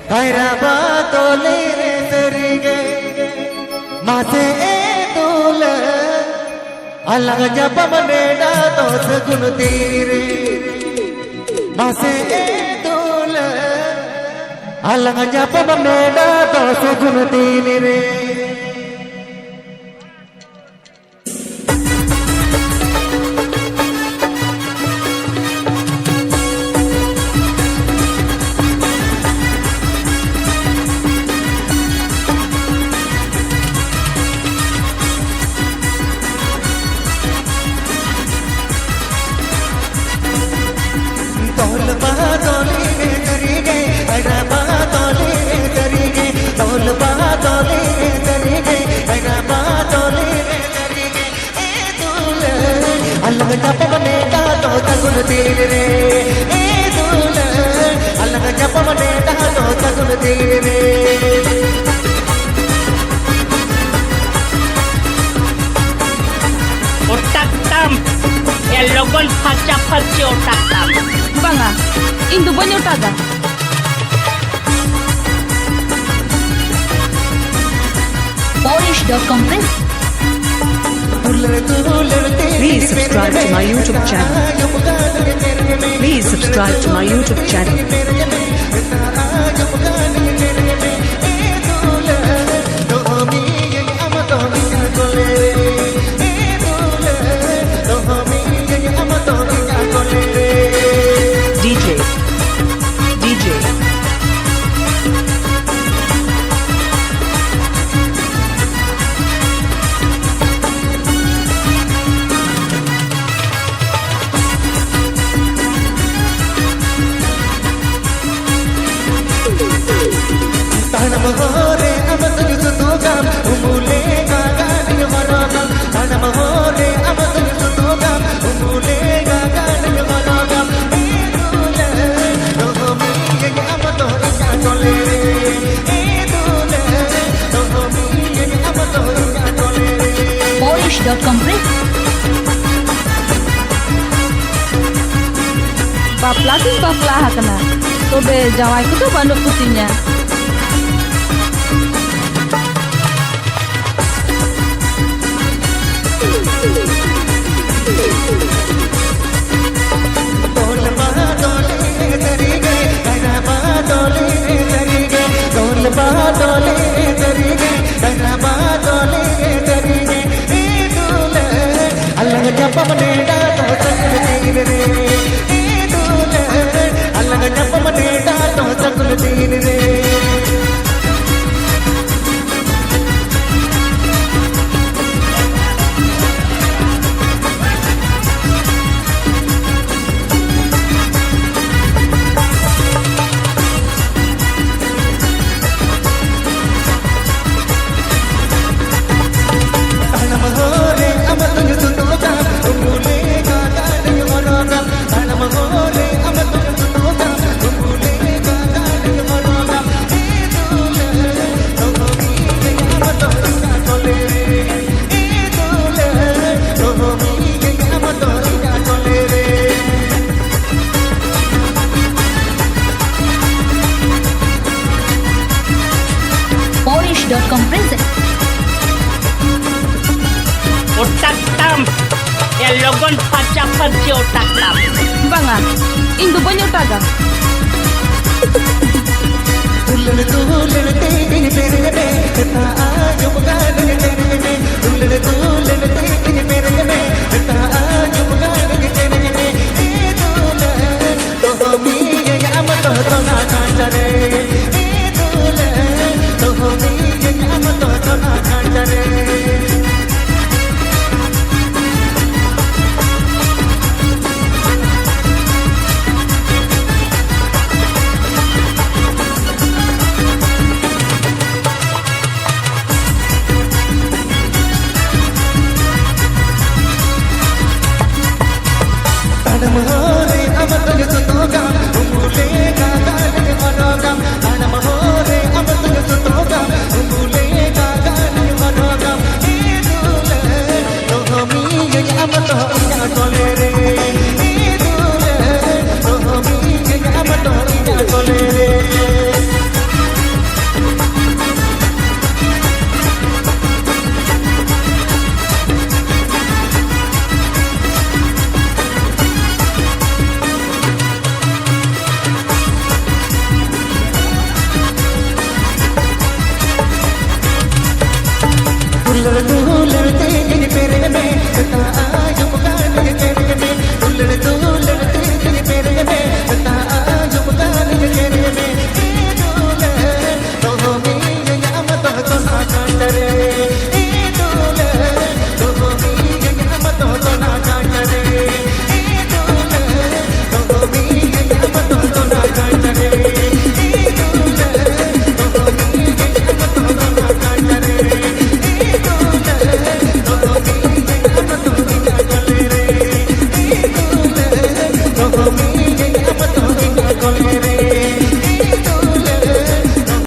Kairaba tole serige mase etule alaga japa maneda dos gun tire mase etule alaga japa maneda dos gun tire Otak tam, logon faca faci otak tam. Banga, indo banyo taga. Polish.com Please subscribe to my YouTube channel. Please subscribe to my YouTube channel. DJ Polish.com Bapla tuh bapla kena. Tobe Jawa itu tuh banduk putihnya. Polish.com present. Otak tam, logon faca faci otak tam. Banga, indo banyo taga. Tulele